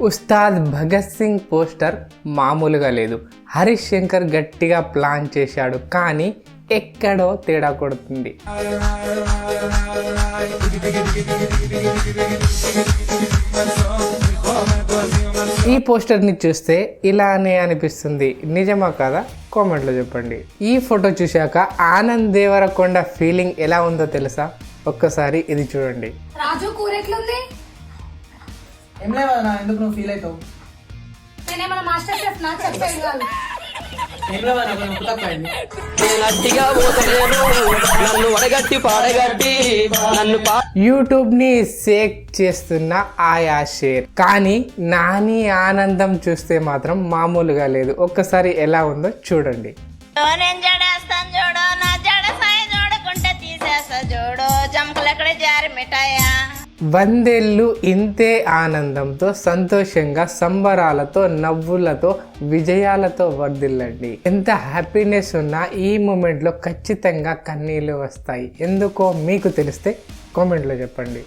Ustaad Bhagat Singh poster మామూలుగా లేదు. హరీష్ శంకర్ గట్టిగా ప్లాన్ చేశాడు, కానీ ఎక్కడో తేడా కొడుతుంది. ఈ పోస్టర్ని చూస్తే ఇలానే అనిపిస్తుంది. నిజమా కదా? కామెంట్లో చెప్పండి. ఈ ఫోటో చూశాక ఆనంద్ దేవరకొండ ఫీలింగ్ ఎలా ఉందో తెలుసా? ఒక్కసారి ఇది చూడండి. రాజు కూర ఎట్లుంది? ఏం లేవా, ఎందుకు నువ్వు ఫీల్ అవుతావు? నేనేమన్నా మాస్టర్ షెఫ్ నా చెప్పేది కాదు. ఏం లేవా, నాకు నొప్పి తక్కువైంది. యూట్యూబ్ ని సేక్ చేస్తున్న ఆయా షేర్, కానీ నాని ఆనందం చూస్తే మాత్రం మామూలుగా లేదు. ఒక్కసారి ఎలా ఉందో చూడండి. నేను జడేస్తాను చూడు, నా జడ సాయి చూడకుంటే తీసేస్తా చూడు, జంకులెక్కడ జారి మిఠాయా. 100 ఏళ్ళు ఇంతే ఆనందంతో, సంతోషంగా, సంబరాలతో, నవ్వులతో, విజయాలతో వర్ధిల్లండి. ఎంత హ్యాపీనెస్ ఉన్నా ఈ మూమెంట్లో ఖచ్చితంగా కన్నీళ్ళు వస్తాయి. ఎందుకో మీకు తెలిస్తే కామెంట్లో చెప్పండి.